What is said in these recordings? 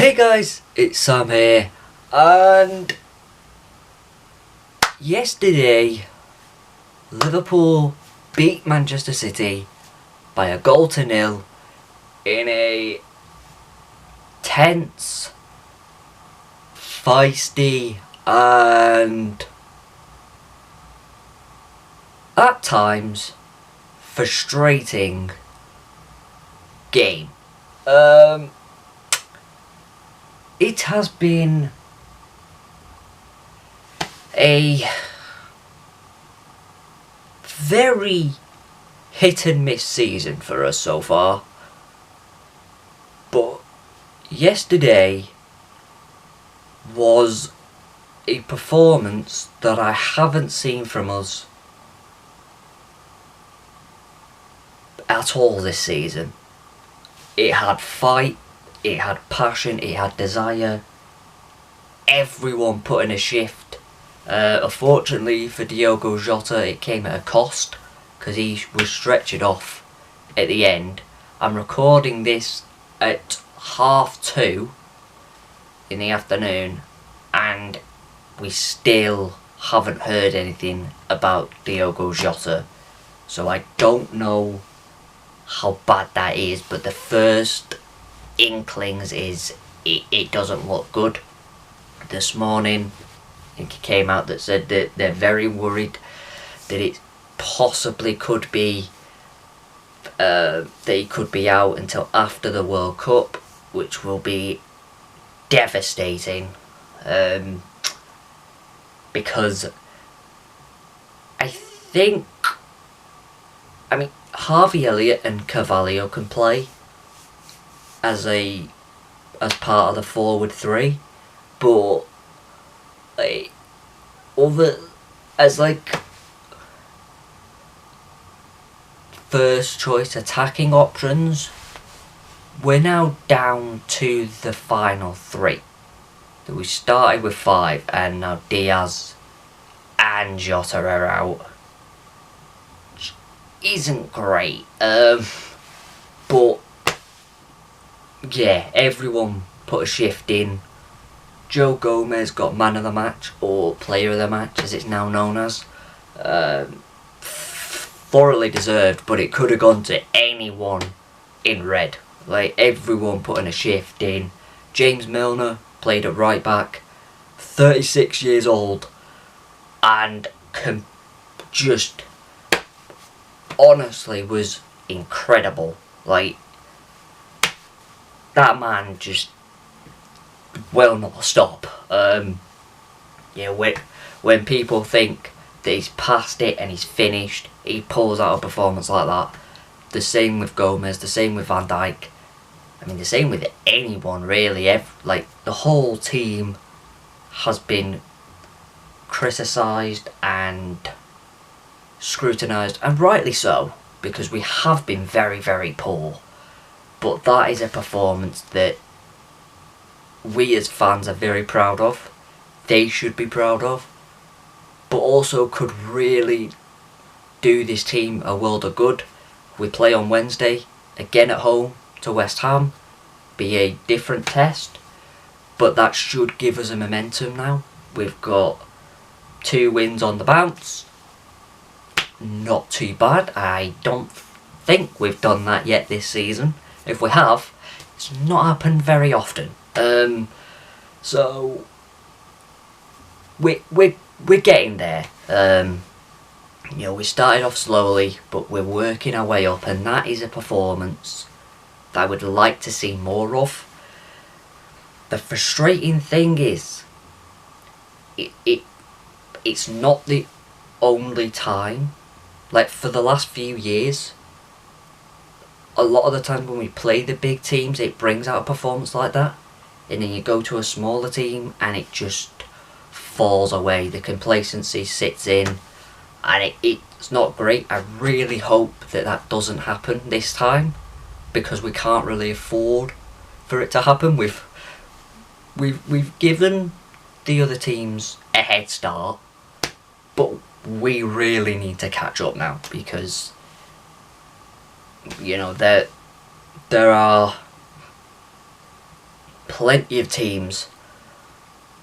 Hey guys, it's Sam here, and yesterday Liverpool beat Manchester City by a goal to nil in a tense, feisty, and at times frustrating game. It has been a very hit and miss season for us so far, but yesterday was a performance that I haven't seen from us at all this season. It had fight, it had passion, it had desire. Everyone put in a shift. Unfortunately for Diogo Jota, it came at a cost because he was stretchered off at the end. I'm recording this at 2:30 in the afternoon, and we still haven't heard anything about Diogo Jota. So I don't know how bad that is, but the first inklings is it doesn't look good. This morning, I think it came out that said that they're very worried that it possibly could be that he could be out until after the World Cup, which will be devastating, because I mean Harvey Elliott and Carvalho can play as part of the forward three, but as first choice attacking options, we're now down to the final three. We started with 5, and now Diaz and Jota are out, which isn't great. But yeah, everyone put a shift in. Joe Gomez got man of the match, or player of the match as it's now known as. Thoroughly deserved, but it could have gone to anyone in red. Everyone putting a shift in. James Milner played at right back, 36 years old, and just honestly was incredible. That man just will not stop. When people think that he's past it and he's finished, he pulls out a performance like that. The same with Gomez, the same with Van Dijk. I mean, the same with anyone really. The whole team has been criticised and scrutinised, and rightly so, because we have been very, very poor. But that is a performance that we as fans are very proud of. They should be proud of, but also could really do this team a world of good. We play on Wednesday, again at home to West Ham. Be a different test, but that should give us a momentum now. We've got 2 wins on the bounce. Not too bad. I don't think we've done that yet this season. If we have, it's not happened very often. So we're getting there. We started off slowly, but we're working our way up, and that is a performance that I would like to see more of. The frustrating thing is, it's not the only time. For the last few years, a lot of the time when we play the big teams, it brings out a performance like that, and then you go to a smaller team and it just falls away. The complacency sits in, and it's not great. I really hope that doesn't happen this time, because we can't really afford for it to happen. We've given the other teams a head start, but we really need to catch up now, because there are plenty of teams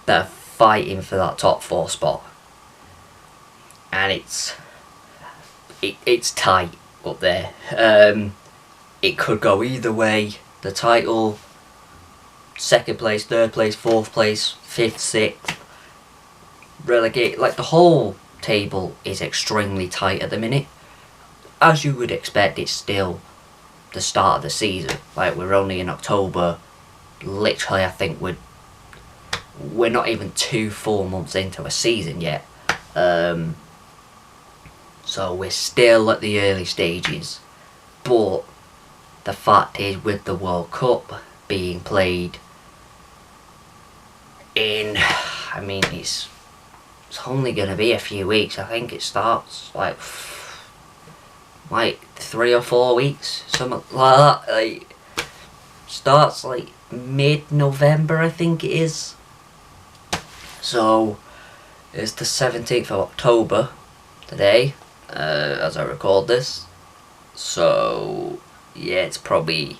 that are fighting for that top 4 spot, and it's tight up there. It could go either way. The title, 2nd place, 3rd place, 4th place, 5th, 6th, relegate. Like, the whole table is extremely tight at the minute. As you would expect, it's still the start of the season. Like, we're only in October. Literally, I think we're not even 2 full months into a season yet. So we're still at the early stages. But the fact is, with the World Cup being played in, I mean, it's only going to be a few weeks. I think it starts like 3 or 4 weeks, something like that. Like, starts like mid-November, I think it is. So it's the 17th of October today, as I record this. So yeah, it's probably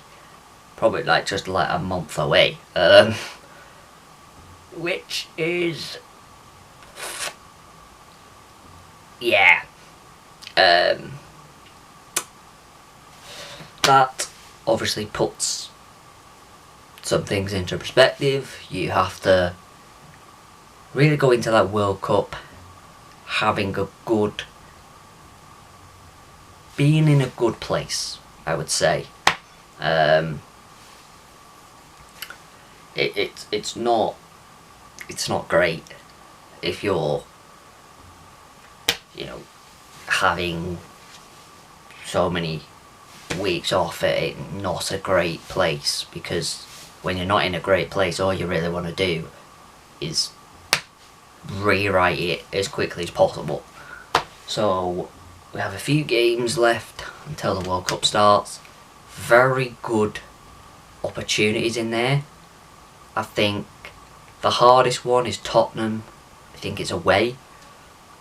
like just like a month away, which is, yeah, that obviously puts some things into perspective. You have to really go into that World Cup having being in a good place, I would say. It's not great if you're, having so many weeks off at not a great place, because when you're not in a great place, all you really want to do is rewrite it as quickly as possible. So we have a few games left until the World Cup starts. Very good opportunities in there. I think the hardest one is Tottenham. I think it's away.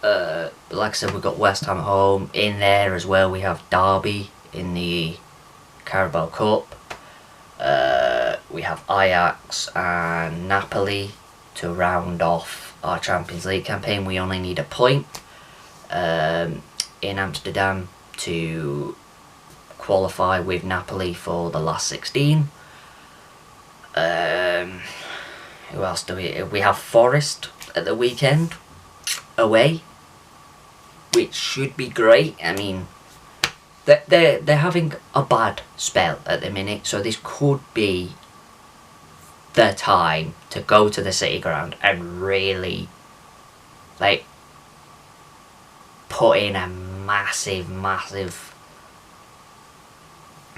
But like I said, we've got West Ham at home. In there as well, we have Derby in the Carabao Cup. We have Ajax and Napoli to round off our Champions League campaign. We only need a point in Amsterdam to qualify with Napoli for the last 16. Who else do we have? Forest at the weekend away, which should be great. I mean, they're having a bad spell at the minute, so this could be the time to go to the City Ground and really, like, put in a massive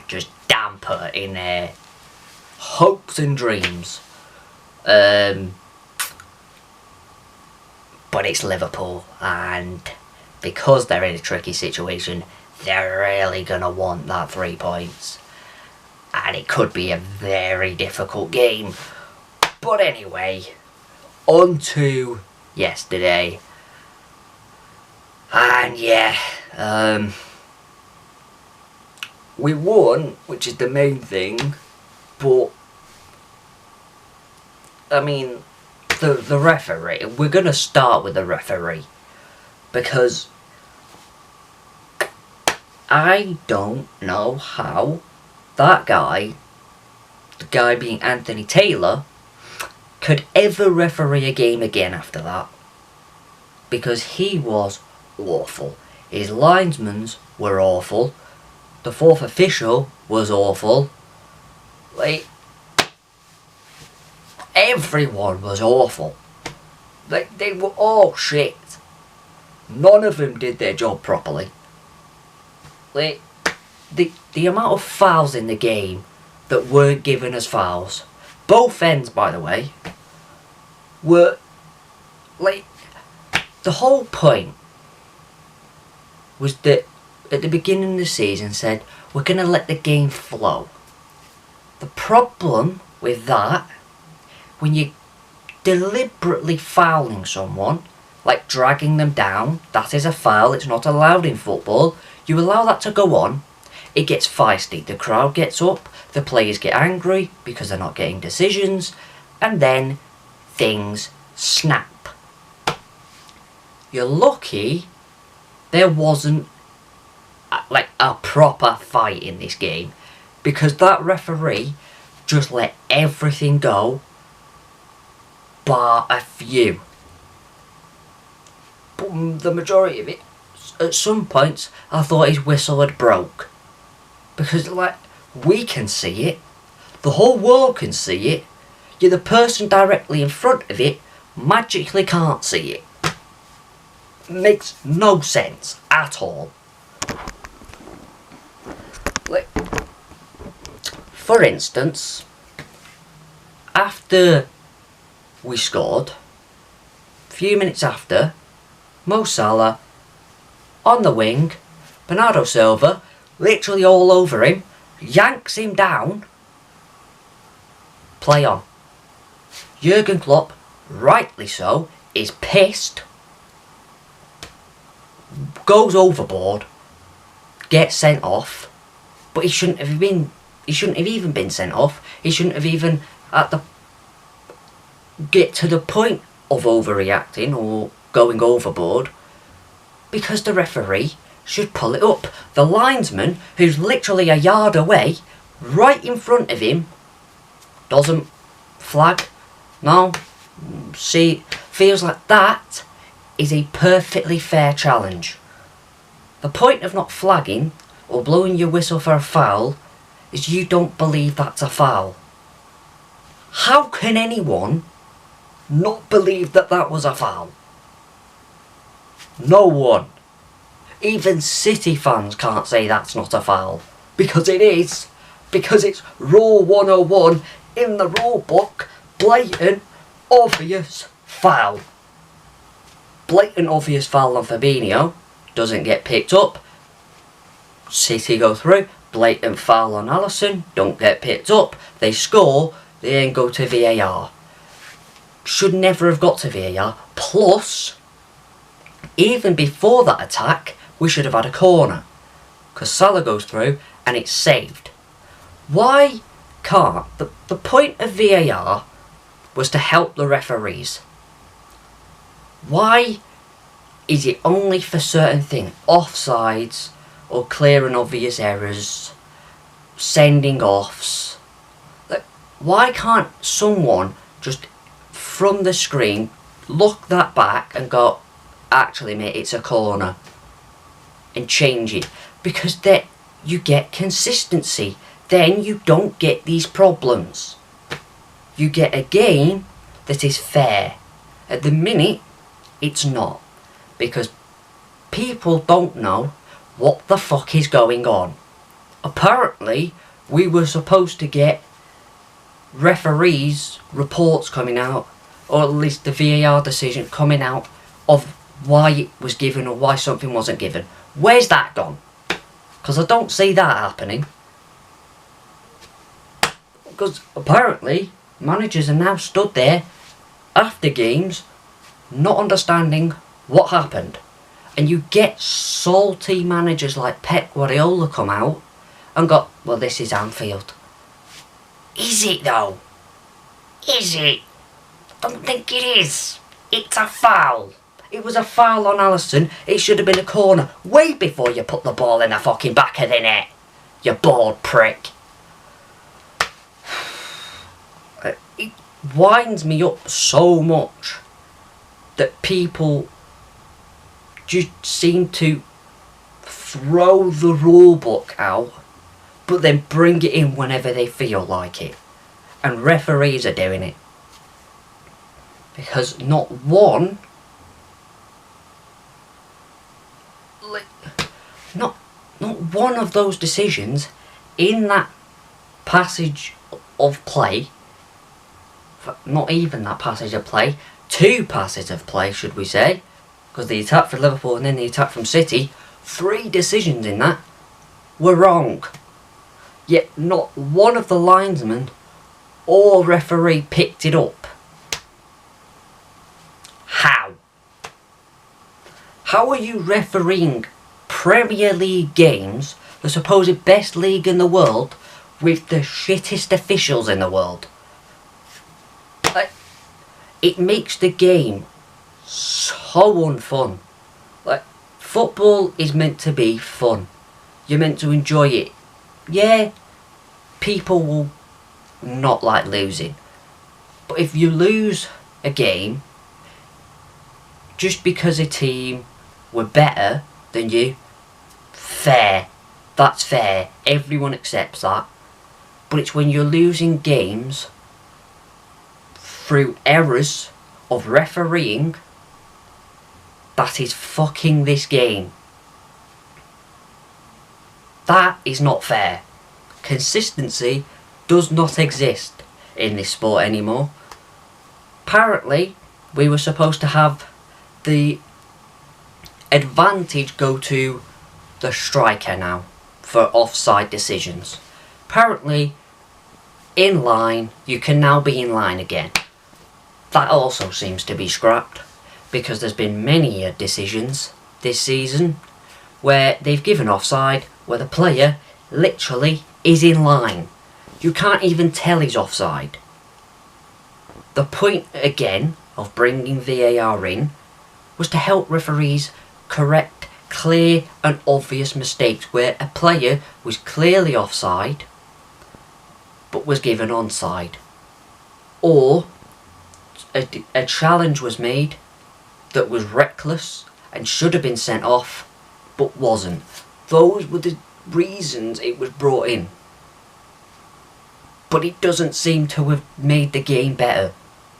just damper in their hopes and dreams. But it's Liverpool, and because they're in a tricky situation, they're really gonna want that 3 points, and it could be a very difficult game. But anyway, on to yesterday, and yeah, we won, which is the main thing. But I mean, the referee, we're going to start with the referee, because I don't know how that guy, the guy being Anthony Taylor, could ever referee a game again after that, because he was awful. His linesmen were awful. The 4th official was awful. Like, everyone was awful. Like, they were all shit. None of them did their job properly. Like, the amount of fouls in the game that weren't given as fouls, both ends by the way, were, like, the whole point was that at the beginning of the season said, we're going to let the game flow. The problem with that, when you're deliberately fouling someone, like dragging them down, that is a foul. It's not allowed in football. You allow that to go on, it gets feisty. The crowd gets up, the players get angry because they're not getting decisions, and then things snap. You're lucky there wasn't like a proper fight in this game, because that referee just let everything go bar a few. But the majority of it, at some points I thought his whistle had broke, because like, we can see it, the whole world can see it, yet the person directly in front of it magically can't see it. Makes no sense at all. Like, for instance, after we scored, a few minutes after, Mo Salah on the wing, Bernardo Silva literally all over him, yanks him down, play on. Jurgen Klopp, rightly so, is pissed, goes overboard, gets sent off, but he shouldn't have even been sent off. He shouldn't have even get to the point of overreacting or going overboard, because the referee should pull it up. The linesman, who's literally a yard away, right in front of him, doesn't flag. No. See, feels like that is a perfectly fair challenge. The point of not flagging or blowing your whistle for a foul is you don't believe that's a foul. How can anyone not believe that that was a foul? No one. Even City fans can't say that's not a foul, because it is. Because it's Rule 101 in the rule book. Blatant, obvious foul. Blatant, obvious foul on Fabinho. Doesn't get picked up. City go through. Blatant foul on Alisson. Don't get picked up. They score. They then go to VAR. Should never have got to VAR. Plus, even before that attack, we should have had a corner, because Salah goes through and it's saved. Why can't... The point of VAR was to help the referees. Why is it only for certain things? Offsides, or clear and obvious errors, sending offs. Like, why can't someone just from the screen look that back and go, actually mate, it's a corner, and change it? Because then you get consistency. Then you don't get these problems. You get a game that is fair. At the minute, it's not. Because people don't know what the fuck is going on. Apparently, we were supposed to get referees' reports coming out, or at least the VAR decision coming out, of why it was given or why something wasn't given. Where's that gone? Because I don't see that happening. Because apparently managers are now stood there after games not understanding what happened. And you get salty managers like Pep Guardiola come out and go, well, this is Anfield. Is it though? Is it? I don't think it is. It's a foul. It was a foul on Alisson. It should have been a corner way before you put the ball in the fucking back of the net. You bored prick. It winds me up so much that people just seem to throw the rule book out, but then bring it in whenever they feel like it. And referees are doing it. Because not one of those decisions in that passage of play, not even that passage of play, two passages of play should we say, because the attack from Liverpool and then the attack from City, 3 decisions in that were wrong. Yet not one of the linesmen or referee picked it up. How? How are you refereeing Premier League games the supposed best league in the world, with the shittest officials in the world. It makes the game so unfun. Football is meant to be fun. You're meant to enjoy it. Yeah, people will not like losing. But if you lose a game just because a team were better than you, fair. That's fair. Everyone accepts that. But it's when you're losing games through errors of refereeing that is fucking this game. That is not fair. Consistency does not exist in this sport anymore. Apparently, we were supposed to have the advantage go to the striker now for offside decisions. Apparently, in line, you can now be in line again. That also seems to be scrapped, because there's been many decisions this season where they've given offside where the player literally is in line. You can't even tell he's offside. The point, again, of bringing VAR in was to help referees correct clear and obvious mistakes where a player was clearly offside but was given onside, or a challenge was made that was reckless and should have been sent off but wasn't. Those were the reasons it was brought in. But it doesn't seem to have made the game better.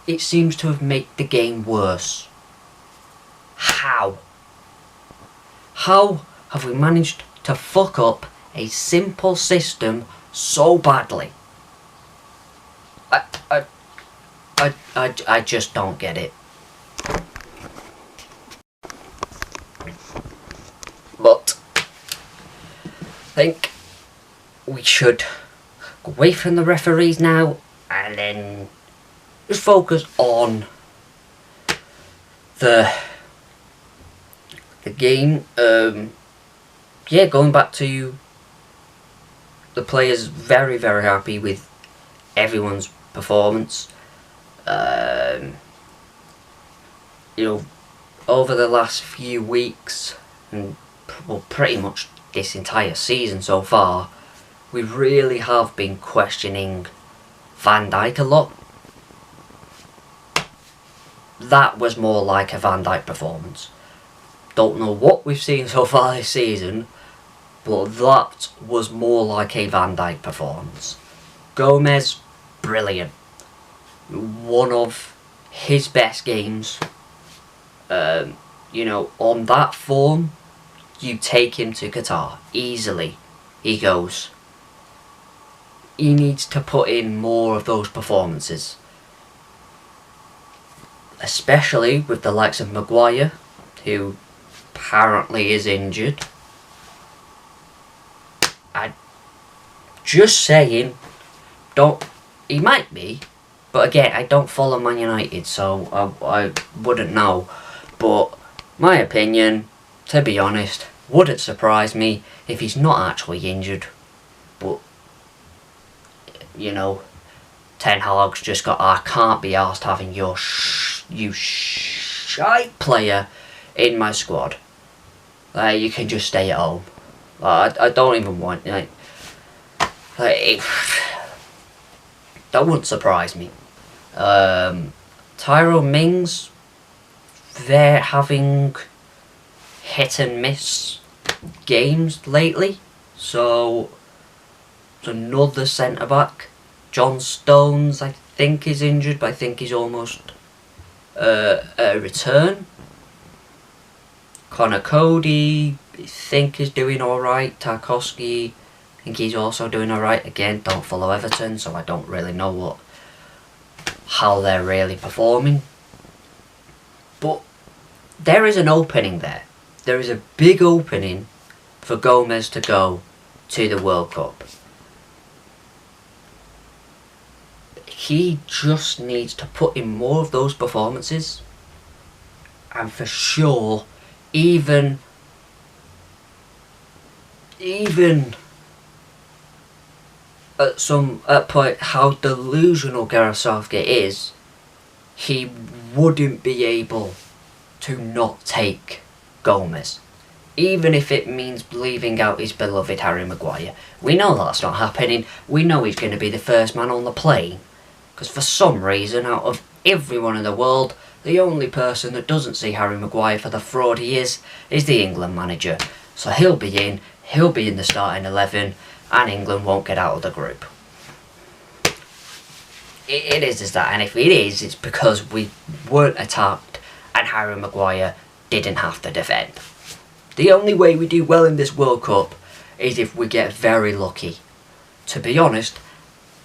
It seems to have made the game worse. How? How have we managed to fuck up a simple system so badly? I just don't get it. But I think we should go away from the referees now and then just focus on the game. Going back to the players, very, very happy with everyone's performance. Over the last few weeks, and pretty much this entire season so far, we really have been questioning Van Dijk a lot. That was more like a Van Dijk performance. Don't know what we've seen so far this season, but that was more like a Van Dijk performance. Gomez, brilliant. One of his best games. On that form, you take him to Qatar easily. He goes. He needs to put in more of those performances, especially with the likes of Maguire, who apparently is injured. Just saying, he might be, but again, I don't follow Man United, so I wouldn't know. But my opinion, to be honest, wouldn't surprise me if he's not actually injured. But Ten Hag's just got, I can't be arsed having you shite player in my squad. You can just stay at home. I don't even want, that wouldn't surprise me. Tyrone Mings, they're having hit and miss games lately, so another centre back. John Stones, I think, is injured, but I think he's almost a return. Connor Cody, I think, is doing alright. Tarkowski, I think he's also doing alright. Again, don't follow Everton, so I don't really know how they're really performing. But there is an opening there. There is a big opening for Gomez to go to the World Cup. He just needs to put in more of those performances, and for sure, even even at point how delusional Gareth Southgate is, he wouldn't be able to not take Gomez. Even if it means leaving out his beloved Harry Maguire. We know that's not happening. We know he's going to be the first man on the plane. Because for some reason, out of everyone in the world, the only person that doesn't see Harry Maguire for the fraud he is the England manager. So he'll be in the starting 11, and England won't get out of the group. It is that, and if it is, it's because we weren't attacked and Harry Maguire didn't have to defend. The only way we do well in this World Cup is if we get very lucky. To be honest,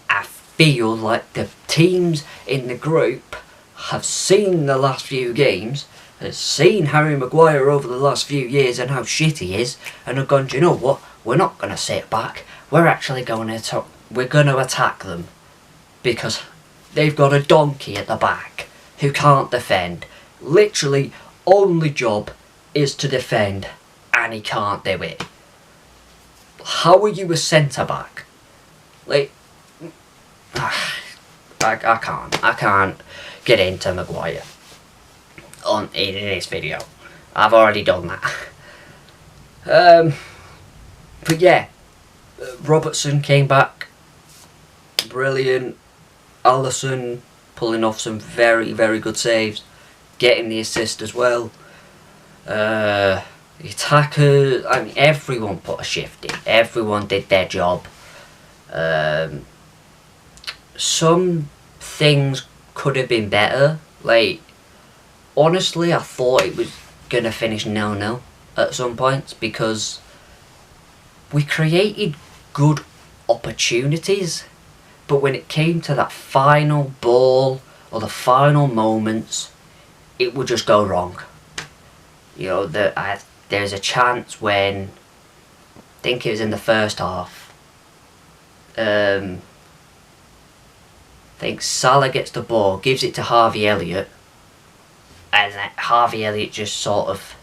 I feel like the teams in the group have seen the last few games, have seen Harry Maguire over the last few years and how shit he is, and have gone, do you know what, we're not going to sit back, we're actually going to attack them. Because they've got a donkey at the back who can't defend. Literally, only job is to defend, and he can't do it. How are you a centre back? Like, I can't get into Maguire in this video. I've already done that. But yeah, Robertson came back, brilliant. Alisson pulling off some very, very good saves, getting the assist as well. The attackers, I mean, everyone put a shift in. Everyone did their job. Some things could have been better. Like, honestly, I thought it was going to finish 0-0 at some points because we created good opportunities. But when it came to that final ball or the final moments, it would just go wrong. You know, there's a chance when, I think it was in the first half, I think Salah gets the ball, gives it to Harvey Elliott, and Harvey Elliott just sort of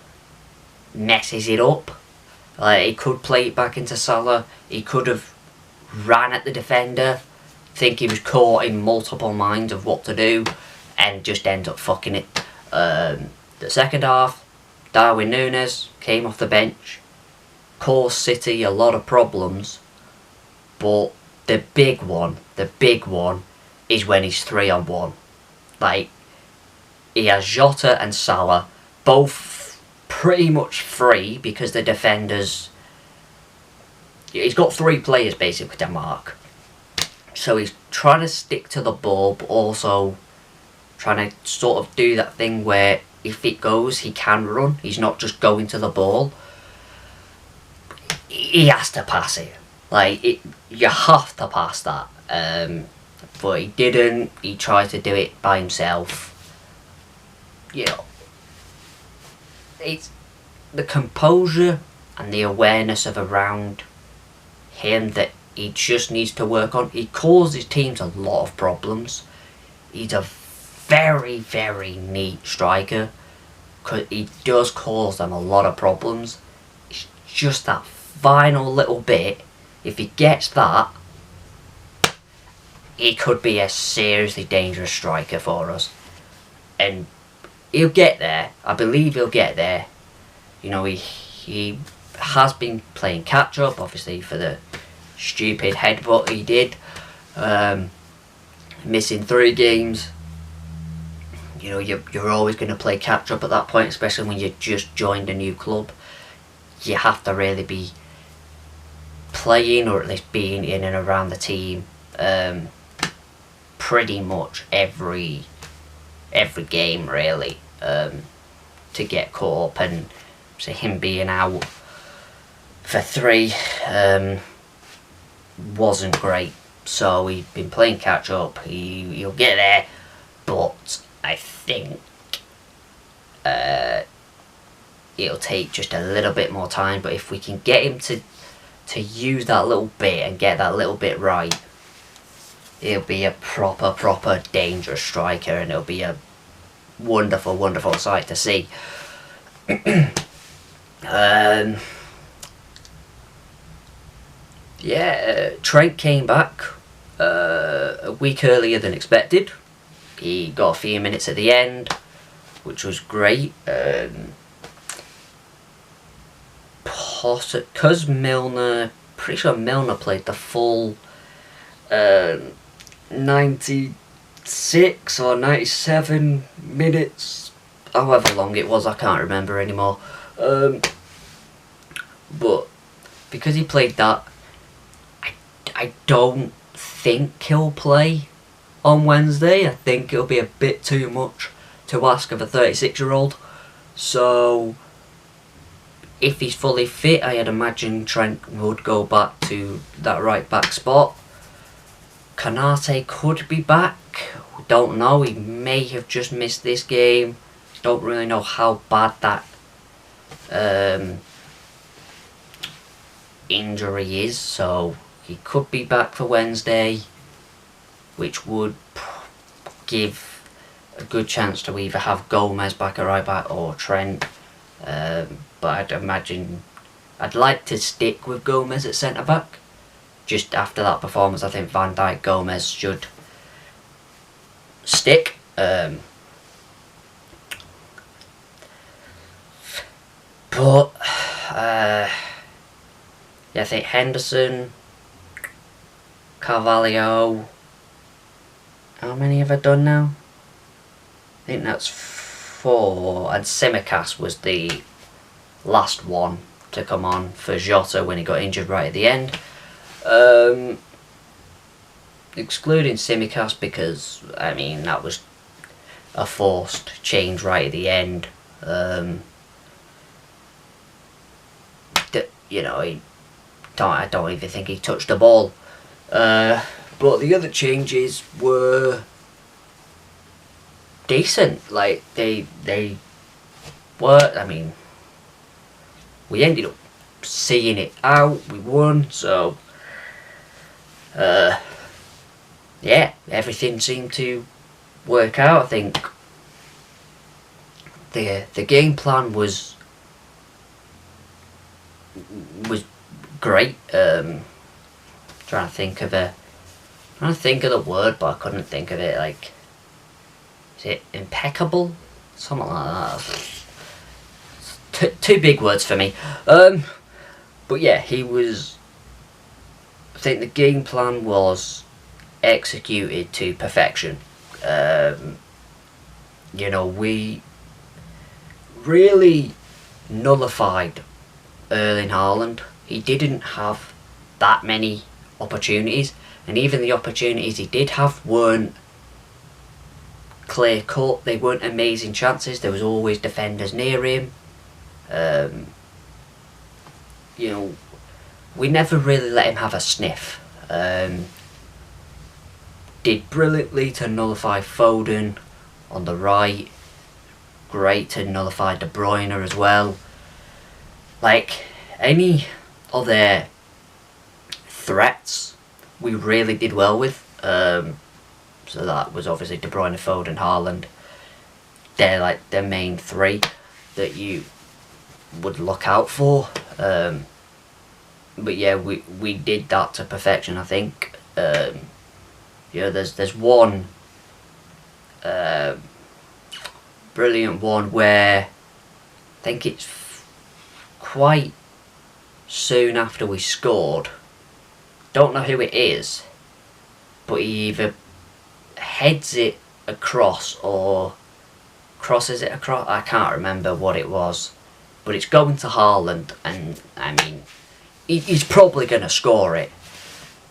messes it up. Like, he could play it back into Salah, he could have ran at the defender, think he was caught in multiple minds of what to do, and just end up fucking it. The second half, Darwin Núñez came off the bench, caused City a lot of problems, but the big one is when he's 3-on-1. Like, he has Jota and Salah, both pretty much free because the defenders, he's got 3 players basically to mark. So he's trying to stick to the ball, but also trying to sort of do that thing where if it goes, he can run. He's not just going to the ball. He has to pass it. Like, you have to pass that. But he didn't. He tried to do it by himself. You know, it's the composure and the awareness of around him that he just needs to work on. He causes teams a lot of problems. He's a very, very neat striker. He does cause them a lot of problems. It's just that final little bit. If he gets that, he could be a seriously dangerous striker for us. And he'll get there. I believe he'll get there. You know, he has been playing catch up, obviously, for the stupid headbutt he did, missing 3 games. You know, you're always going to play catch up at that point, especially when you just joined a new club. You have to really be playing, or at least being in and around the team, pretty much every game really, to get caught up. And so him being out for 3 wasn't great. So he's been playing catch up. He'll get there, but I think it'll take just a little bit more time. But if we can get him to use that little bit and get that little bit right, he'll be a proper dangerous striker, and it'll be a wonderful sight to see. Trent came back a week earlier than expected. He got a few minutes at the end, which was great. Because Milner, pretty sure Milner played the full 96 or 97 minutes, however long it was, I can't remember anymore. But because he played that, I don't think he'll play on Wednesday. I think it'll be a bit too much to ask of a 36-year-old. So if he's fully fit, I'd imagine Trent would go back to that right back spot. Konate could be back. We don't know. He may have just missed this game. Don't really know how bad that injury is. So he could be back for Wednesday, which would give a good chance to either have Gomez back at right back or Trent. But I'd imagine I'd like to stick with Gomez at centre back. Just after that performance, I think Van Dijk, Gomez should stick. But I think Henderson, Carvalho. How many have I done now? I think that's 4. And Tsimikas was the last one to come on for Jota when he got injured right at the end. Excluding Tsimikas because, I mean, that was a forced change right at the end. I don't even think he touched the ball. But the other changes were decent. Like, they were, I mean, we ended up seeing it out. We won, so everything seemed to work out. I think the game plan was great. Trying to think of the word, but I couldn't think of it. Like, is it impeccable? Something like that. Two big words for me. But yeah, he was. I think the game plan was executed to perfection. We really nullified Erling Haaland. He didn't have that many opportunities, and even the opportunities he did have weren't clear cut. They weren't amazing chances. There was always defenders near him. We never really let him have a sniff. Did brilliantly to nullify Foden on the right. Great to nullify De Bruyne as well. Like, any other threats we really did well with. So that was obviously De Bruyne, Foden, Haaland. They're like the main three that you would look out for. But yeah, we did that to perfection, I think. There's one brilliant one where I think it's quite soon after we scored. Don't know who it is, but he either heads it across or crosses it across. I can't remember what it was, but it's going to Haaland, and I mean, he's probably going to score it,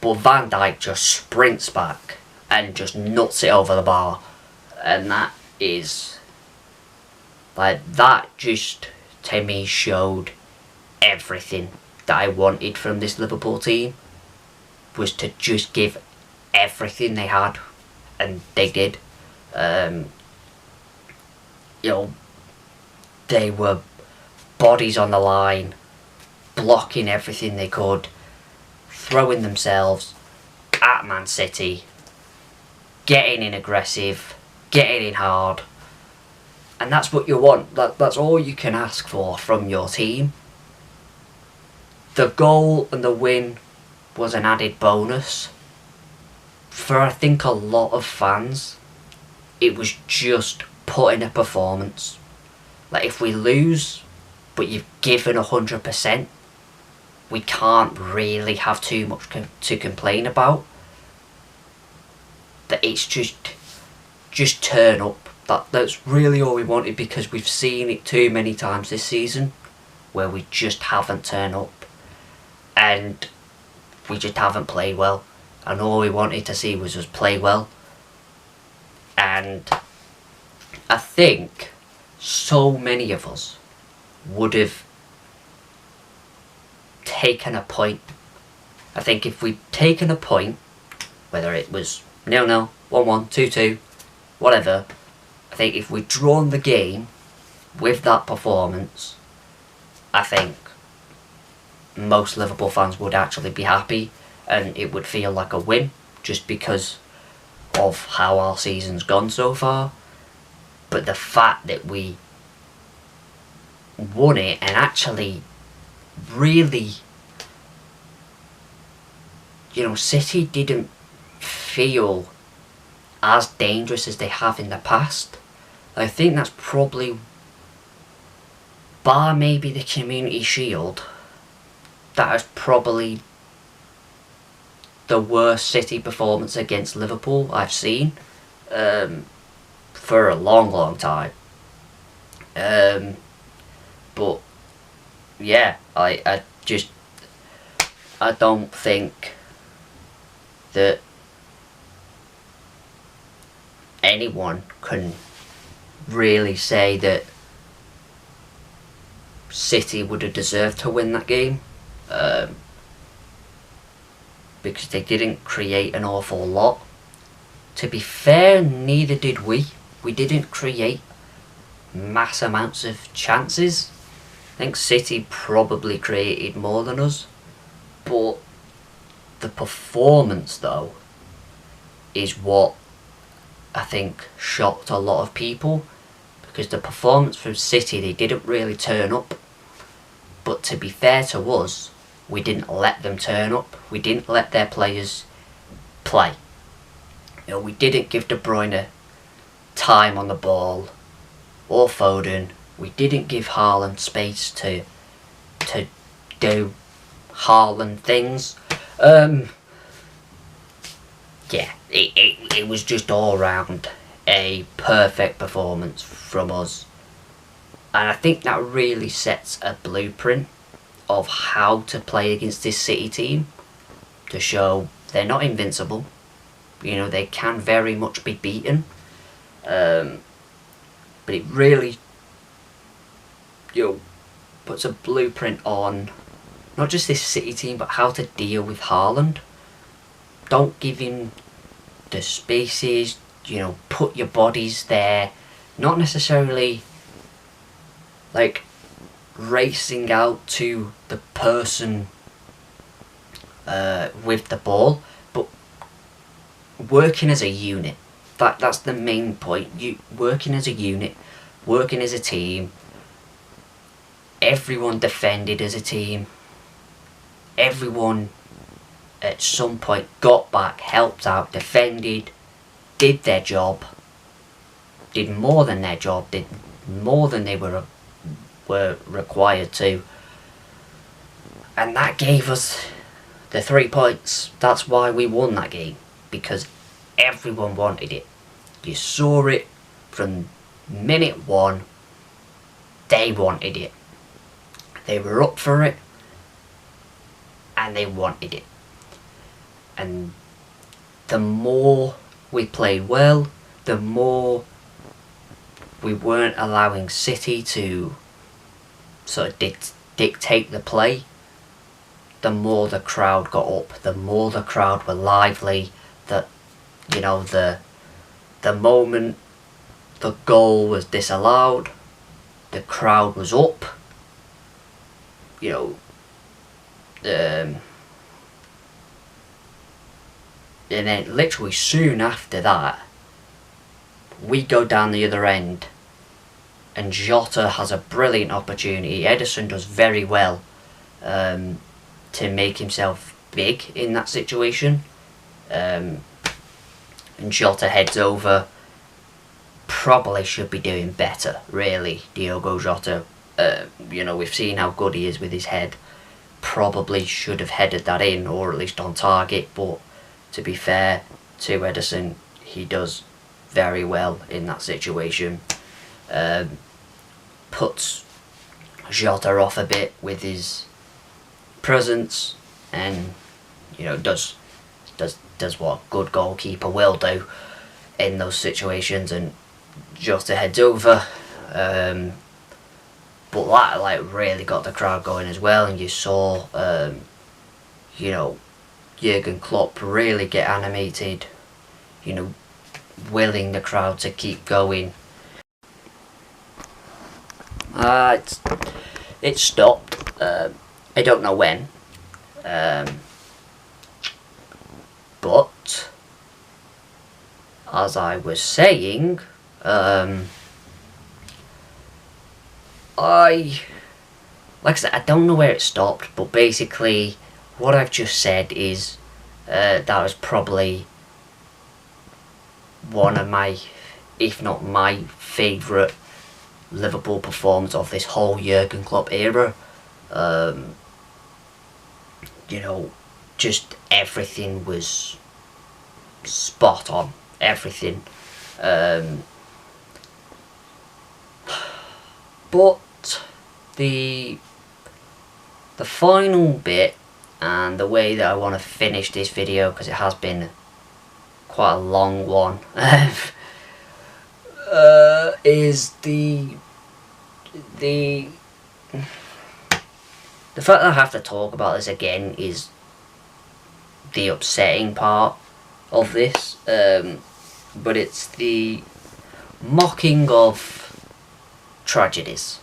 but Van Dijk just sprints back and just nuts it over the bar, and that just to me showed everything that I wanted from this Liverpool team, was to just give everything they had, and they did. They were bodies on the line, blocking everything they could, throwing themselves at Man City, getting in aggressive, getting in hard, and that's what you want. That's all you can ask for from your team. The goal and the win was an added bonus. For I think a lot of fans, it was just put in a performance. Like if we lose, but you've given 100%, we can't really have too much to complain about. That it's just turn up. That's really all we wanted, because we've seen it too many times this season where we just haven't turned up and we just haven't played well, and all we wanted to see was us play well. And I think so many of us would have taken a point. I think if we'd taken a point, whether it was 0-0, 1-1, 2-2, whatever, I think if we'd drawn the game with that performance, I think most Liverpool fans would actually be happy, and it would feel like a win just because of how our season's gone so far. But the fact that we won it and actually really, City didn't feel as dangerous as they have in the past. I think that's probably, bar maybe the Community Shield, that is probably the worst City performance against Liverpool I've seen for a long time. But yeah, I don't think that anyone can really say that City would have deserved to win that game, because they didn't create an awful lot. To be fair, neither did we. We didn't create mass amounts of chances. I think City probably created more than us, but the performance though is what I think shocked a lot of people, because the performance from City, they didn't really turn up. But to be fair to us, we didn't let them turn up. We didn't let their players play. We didn't give De Bruyne time on the ball, or Foden. We didn't give Haaland space to do Haaland things. Yeah, it was just all round a perfect performance from us. And I think that really sets a blueprint of how to play against this City team, to show they're not invincible. They can very much be beaten. But it really, puts a blueprint on not just this City team, but how to deal with Haaland. Don't give him the spaces, put your bodies there. Not necessarily like racing out to the person with the ball, but working as a unit. That's the main point. You working as a unit, working as a team. Everyone defended as a team. Everyone at some point got back, helped out, defended, did their job, did more than their job, did more than they were required to. And that gave us the 3 points. That's why we won that game, because everyone wanted it. You saw it from minute one. They wanted it. They were up for it, and they wanted it. And the more we played well, the more we weren't allowing City to sort of dictate the play, the more the crowd got up, the more the crowd were lively. That the moment the goal was disallowed, the crowd was up. And then literally soon after that, we go down the other end, and Jota has a brilliant opportunity. Ederson does very well to make himself big in that situation. And Jota heads over. Probably should be doing better, really, Diogo Jota. You know, we've seen how good he is with his head. Probably should have headed that in, or at least on target, but to be fair to Ederson, he does very well in that situation. Puts Jota off a bit with his presence, and you know, does what a good goalkeeper will do in those situations, and Jota heads over. But that like really got the crowd going as well, and you saw you know, Jurgen Klopp really get animated, you know, willing the crowd to keep going. It stopped. I don't know when, but as I was saying, like I said, I don't know where it stopped, but basically what I've just said is that was probably one of my, if not my favourite Liverpool performance of this whole Jurgen Klopp era. You know, just everything was spot on. Everything. But the final bit, and the way that I want to finish this video, because it has been quite a long one, is the fact that I have to talk about this again is the upsetting part of this, but it's the mocking of tragedies.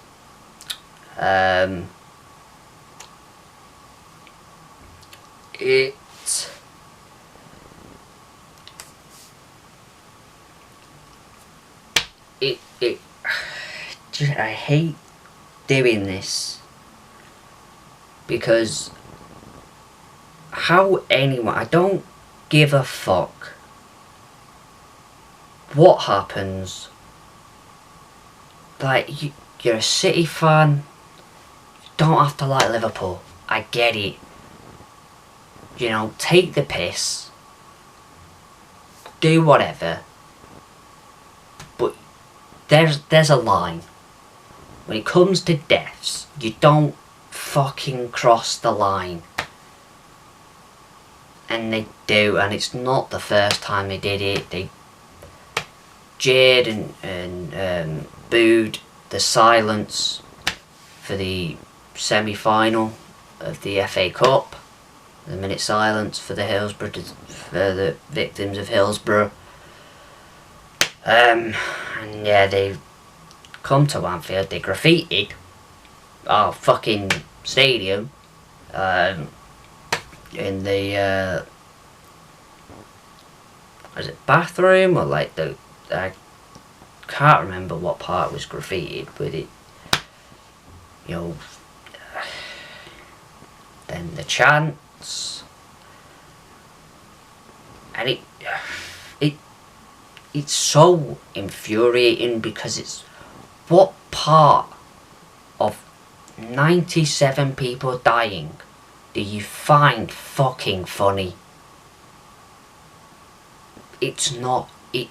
I hate doing this, because I don't give a fuck what happens. Like, you're a City fan, you don't have to like Liverpool, I get it. You know, take the piss, do whatever, but there's a line. When it comes to deaths, you don't fucking cross the line. And they do, and it's not the first time they did it. They jeered and booed the silence for the semi-final of the FA Cup. The minute silence for the the victims of Hillsborough. And yeah, they come to Anfield, they graffitied our fucking stadium in the was it bathroom, or like I can't remember what part was graffitied, but it, you know, then the chants, and it's so infuriating, because it's what part of 97 people dying do you find fucking funny? It's not. It's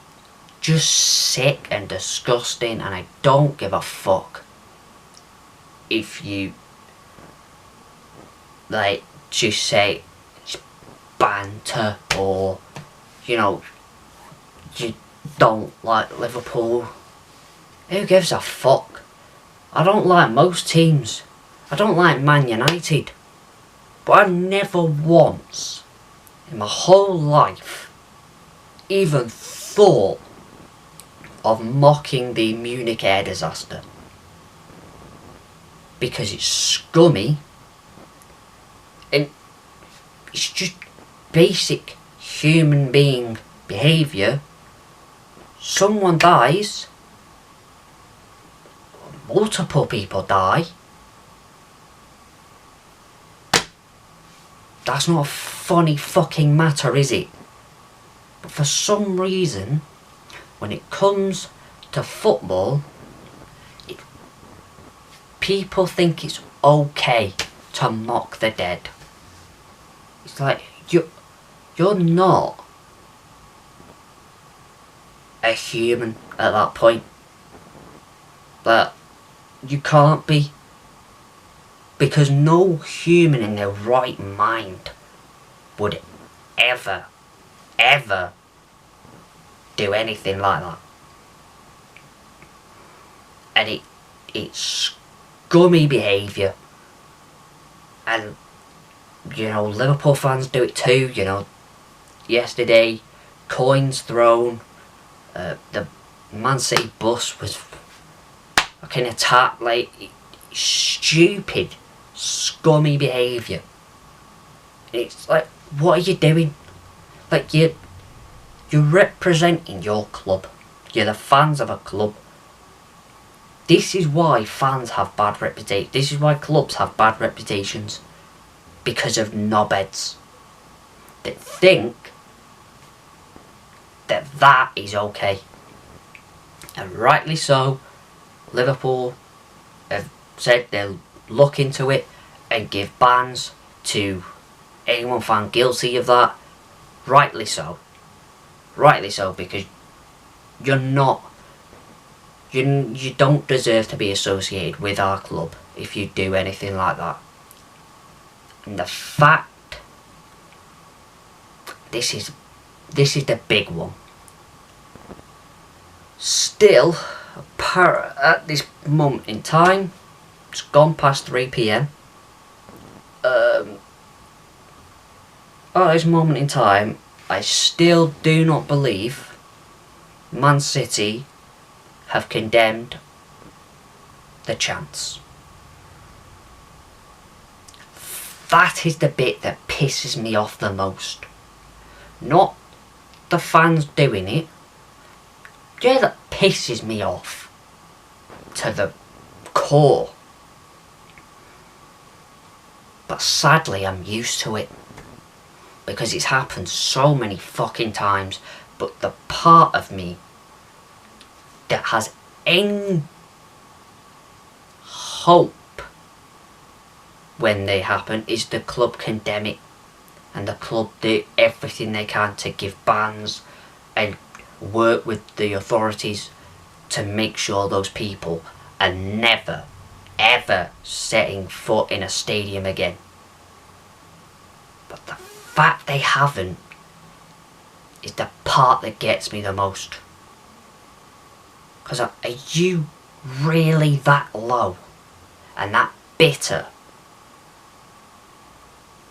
just sick and disgusting, and I don't give a fuck if you like just say it's banter, or you know, you don't like Liverpool. Who gives a fuck? I don't like most teams. I don't like Man United. But I never once in my whole life even thought of mocking the Munich air disaster. Because it's scummy, and it's just basic human being behaviour. Someone dies, multiple people die, That's not a funny fucking matter, is it? But for some reason, when it comes to football, people think it's okay to mock the dead. It's like, you're not a human at that point. But you can't be. Because no human in their right mind would ever do anything like that. And it's scummy behaviour. And, Liverpool fans do it too, Yesterday, coins thrown, the Man City bus was fucking attacked, stupid, scummy behaviour. It's like, what are you doing? You're representing your club. You're the fans of a club. This is why fans have bad reputations. This is why clubs have bad reputations. Because of knobheads that think that is okay. And rightly so. Liverpool have said they'll look into it and give bans to anyone found guilty of that. Rightly so. Rightly so, because you're not... You don't deserve to be associated with our club if you do anything like that. And the fact... This is the big one. Still, at this moment in time, it's gone past 3 PM. At this moment in time, I still do not believe Man City have condemned the chants. That is the bit that pisses me off the most. Not the fans doing it. Yeah, that pisses me off to the core. But sadly, I'm used to it. Because it's happened so many fucking times. But the part of me that has any hope when they happen is the club condemn it. And the club do everything they can to give bans and work with the authorities to make sure those people are never, ever setting foot in a stadium again. But the fact they haven't is the part that gets me the most. Because are you really that low and that bitter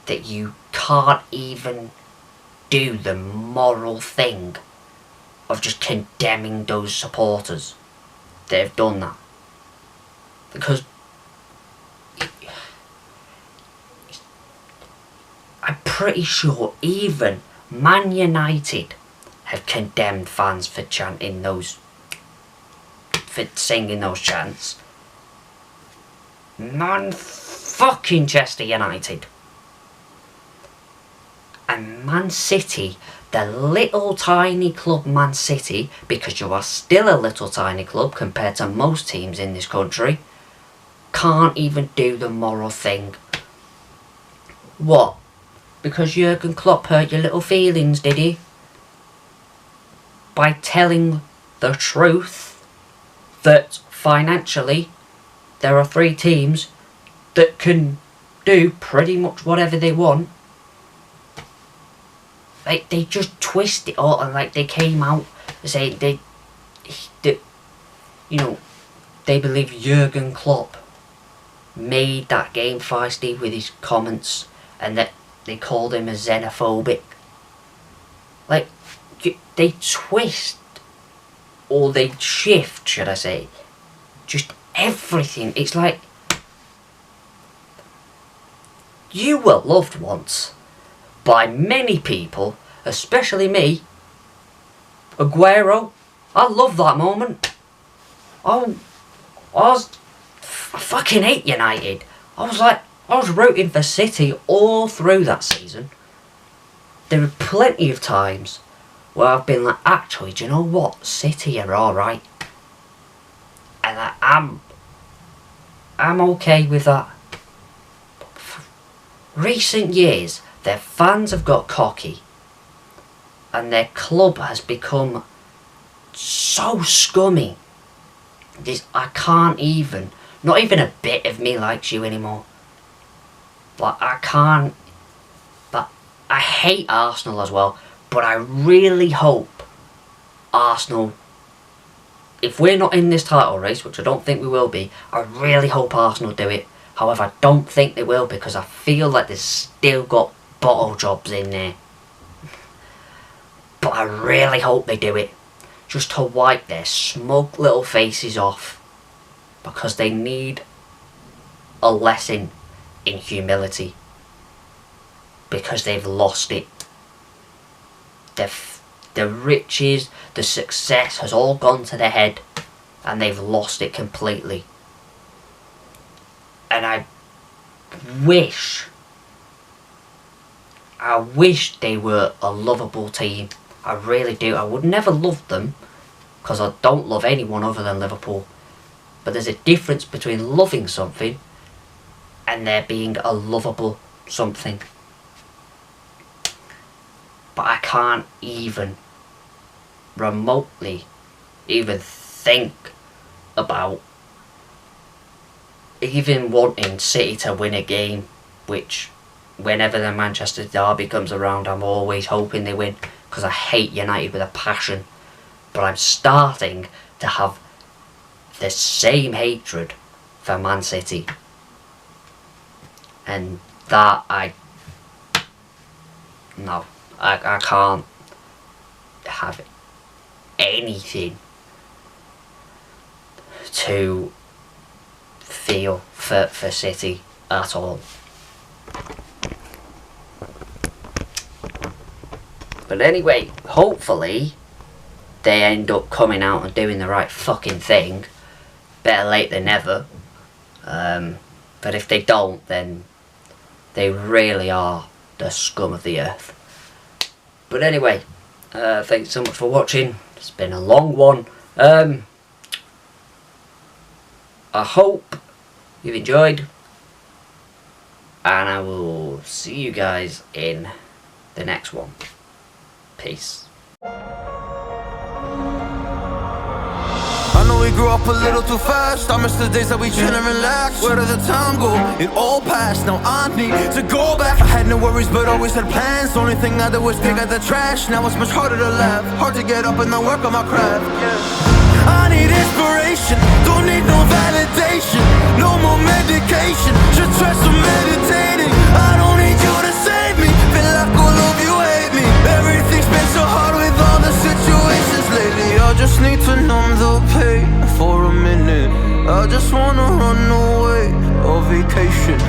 that you can't even do the moral thing of just condemning those supporters that have done that? Because I'm pretty sure even Man United have condemned fans for chanting those, for singing those chants. Manchester United. And Man City, the little tiny club Man City, because you are still a little tiny club compared to most teams in this country, can't even do the moral thing. What? Because Jurgen Klopp hurt your little feelings, did he? By telling the truth that financially there are 3 teams that can do pretty much whatever they want. They just twist it all, and they came out and say they believe Jurgen Klopp made that game feisty with his comments, and that they called him a xenophobic. They twist, or they shift, should I say, just everything. It's like, you were loved once by many people, especially me. Aguero, I love that moment. I fucking hate United. I was like, I was rooting for City all through that season. There were plenty of times where I've been like, actually, do you know what? City are alright. And I'm okay with that. But for recent years, their fans have got cocky. And their club has become so scummy. I can't even, not even a bit of me likes you anymore. Like, I can't, but I hate Arsenal as well. But I really hope Arsenal, if we're not in this title race, which I don't think we will be, I really hope Arsenal do it. However, I don't think they will, because I feel like they've still got bottle jobs in there. But I really hope they do it, just to wipe their smug little faces off, because they need a lesson in humility, because they've lost it. The riches, the success has all gone to their head, and they've lost it completely. And I wish they were a lovable team. I really do. I would never love them, because I don't love anyone other than Liverpool. But there's a difference between loving something and there being a lovable something. But I can't even remotely even think about even wanting City to win a game, which whenever the Manchester derby comes around, I'm always hoping they win, because I hate United with a passion. But I'm starting to have the same hatred for Man City. And that I can't have anything to feel for City at all. But anyway, hopefully they end up coming out and doing the right fucking thing. Better late than never. But if they don't, then they really are the scum of the earth. But anyway, thanks so much for watching. It's been a long one. I hope you've enjoyed, and I will see you guys in the next one. Peace. I know we grew up a little too fast. I miss the days that we chill and relax. Where did the time go? It all passed. Now I need to go back. I had no worries but always had plans. The only thing I did was pick out the trash. Now it's much harder to laugh, hard to get up and then work on my craft. I need inspiration, don't need no validation. No more medication, should try some meditating. I don't need you to save me, feel like all of you hate me. Everything's been so hard with all the situations lately. I just need to numb the pain for a minute. I just wanna run away on vacation.